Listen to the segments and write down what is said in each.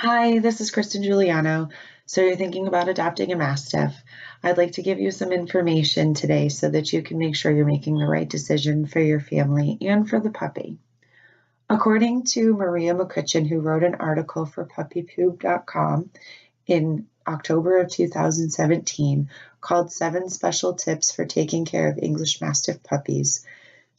Hi, this is Kristin Giuliano. So you're thinking about adopting a Mastiff. I'd like to give you some information today so that you can make sure you're making the right decision for your family and for the puppy. According to Maria McCutcheon, who wrote an article for puppypoob.com in October of 2017 called 7 Special Tips for Taking Care of English Mastiff Puppies,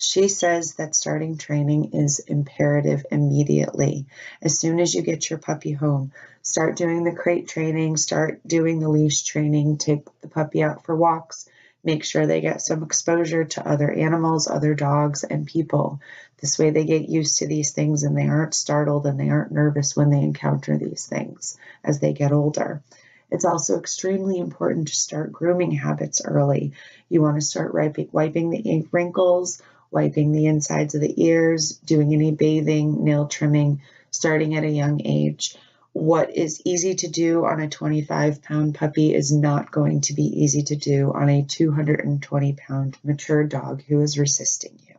she says that starting training is imperative immediately. As soon as you get your puppy home, start doing the crate training, start doing the leash training, take the puppy out for walks, make sure they get some exposure to other animals, other dogs, and people. This way they get used to these things and they aren't startled and they aren't nervous when they encounter these things as they get older. It's also extremely important to start grooming habits early. You want to start wiping the wrinkles, wiping the insides of the ears, doing any bathing, nail trimming, starting at a young age. What is easy to do on a 25-pound puppy is not going to be easy to do on a 220-pound mature dog who is resisting you.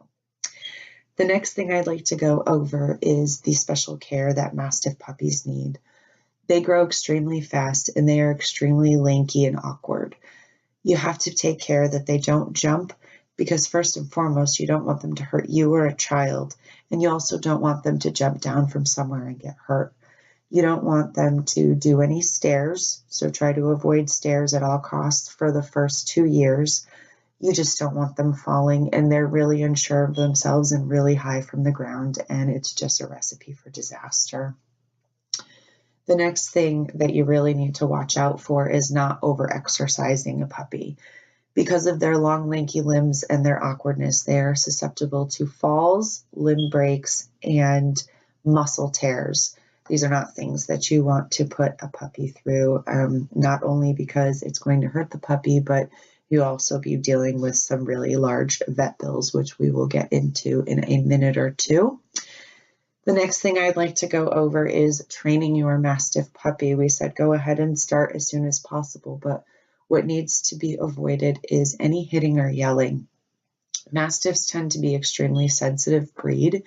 The next thing I'd like to go over is the special care that Mastiff puppies need. They grow extremely fast and they are extremely lanky and awkward. You have to take care that they don't jump because first and foremost, you don't want them to hurt you or a child, and you also don't want them to jump down from somewhere and get hurt. You don't want them to do any stairs, so try to avoid stairs at all costs for the first 2 years. You just don't want them falling, and they're really unsure of themselves and really high from the ground, and it's just a recipe for disaster. The next thing that you really need to watch out for is not over-exercising a puppy. Because of their long, lanky limbs and their awkwardness, they are susceptible to falls, limb breaks, and muscle tears. These are not things that you want to put a puppy through, not only because it's going to hurt the puppy, but you'll also be dealing with some really large vet bills, which we will get into in a minute or two. The next thing I'd like to go over is training your Mastiff puppy. We said go ahead and start as soon as possible, but what needs to be avoided is any hitting or yelling. Mastiffs tend to be extremely sensitive breed,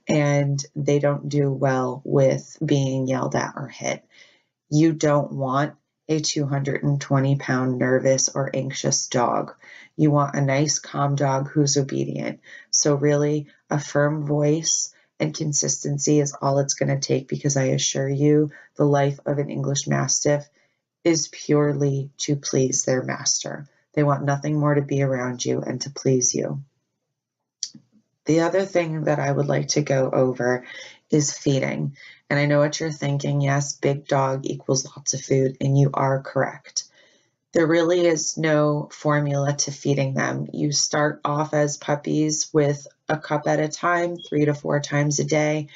and they don't do well with being yelled at or hit. You don't want a 220-pound nervous or anxious dog. You want a nice, calm dog who's obedient. So really, a firm voice and consistency is all it's going to take, because I assure you, the life of an English Mastiff is purely to please their master. They want nothing more to be around you and to please you. The other thing that I would like to go over is feeding. And I know what you're thinking, yes, big dog equals lots of food, and you are correct. There really is no formula to feeding them. You start off as puppies with a cup at a time, 3 to 4 times a day,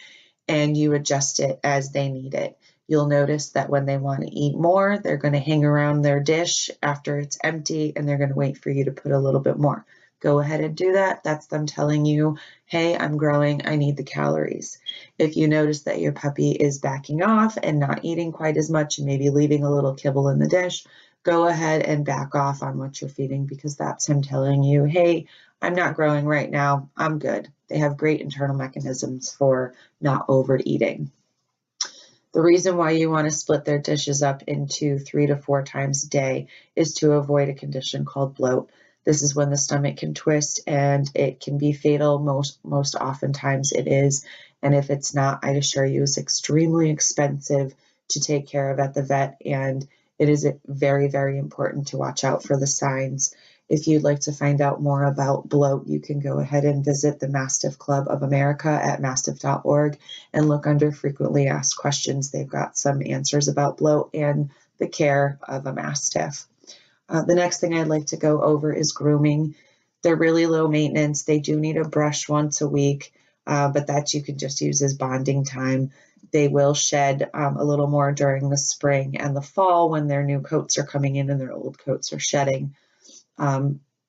and you adjust it as they need it. You'll notice that when they want to eat more, they're going to hang around their dish after it's empty, and they're going to wait for you to put a little bit more. Go ahead and do that. That's them telling you, hey, I'm growing, I need the calories. If you notice that your puppy is backing off and not eating quite as much and maybe leaving a little kibble in the dish, go ahead and back off on what you're feeding, because that's him telling you, hey, I'm not growing right now, I'm good. They have great internal mechanisms for not overeating. The reason why you want to split their dishes up into 3 to 4 times a day is to avoid a condition called bloat. This is when the stomach can twist and it can be fatal. Most oftentimes it is. And if it's not, I assure you it's extremely expensive to take care of at the vet. And it is very, very important to watch out for the signs. If you'd like to find out more about bloat, you can go ahead and visit the Mastiff Club of America at mastiff.org and look under frequently asked questions. They've got some answers about bloat and the care of a Mastiff. The next thing I'd like to go over is grooming. They're really low maintenance. They do need a brush once a week, but that you can just use as bonding time. They will shed a little more during the spring and the fall when their new coats are coming in and their old coats are shedding.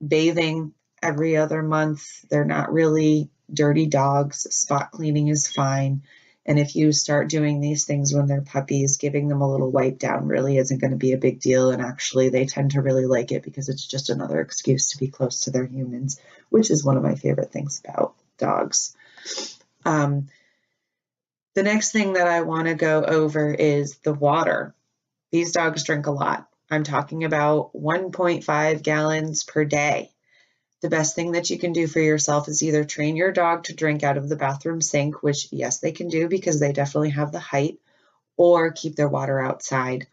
Bathing every other month. They're not really dirty dogs. Spot cleaning is fine. And if you start doing these things when they're puppies, giving them a little wipe down really isn't going to be a big deal. And actually, they tend to really like it because it's just another excuse to be close to their humans, which is one of my favorite things about dogs. The next thing that I want to go over is the water. These dogs drink a lot. I'm talking about 1.5 gallons per day. The best thing that you can do for yourself is either train your dog to drink out of the bathroom sink, which yes, they can do because they definitely have the height, or keep their water outside.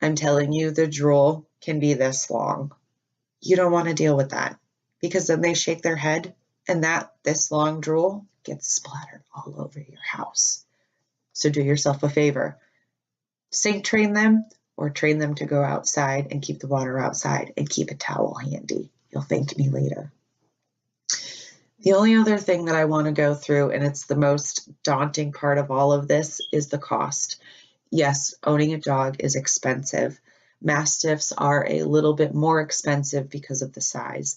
I'm telling you, the drool can be this long. You don't want to deal with that because then they shake their head and this long drool gets splattered all over your house. So do yourself a favor. Sink train them or train them to go outside and keep the water outside and keep a towel handy. You'll thank me later. The only other thing that I want to go through, and it's the most daunting part of all of this, is the cost. Yes, owning a dog is expensive. Mastiffs are a little bit more expensive because of the size.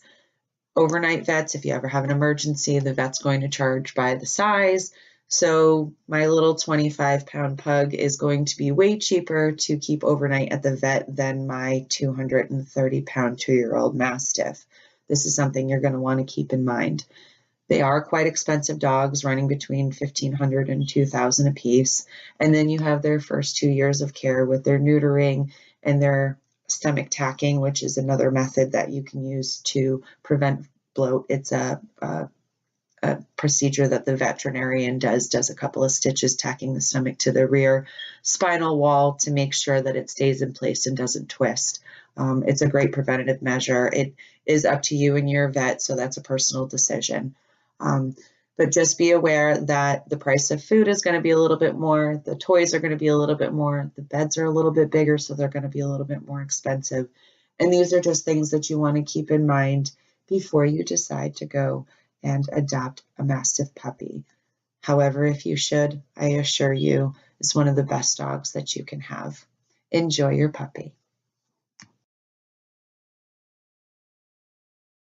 Overnight vets, if you ever have an emergency, the vet's going to charge by the size. So my little 25-pound pug is going to be way cheaper to keep overnight at the vet than my 230-pound 2-year-old Mastiff. This is something you're going to want to keep in mind. They are quite expensive dogs, running between $1,500 and $2,000 a piece. And then you have their first 2 years of care with their neutering and their stomach tacking, which is another method that you can use to prevent bloat. It's a procedure that the veterinarian does a couple of stitches tacking the stomach to the rear spinal wall to make sure that it stays in place and doesn't twist. It's a great preventative measure. It is up to you and your vet, so that's a personal decision. But just be aware that the price of food is going to be a little bit more, the toys are going to be a little bit more, the beds are a little bit bigger, so they're going to be a little bit more expensive. And these are just things that you want to keep in mind before you decide to go and adopt a Mastiff puppy. However, if you should, I assure you, it's one of the best dogs that you can have. Enjoy your puppy.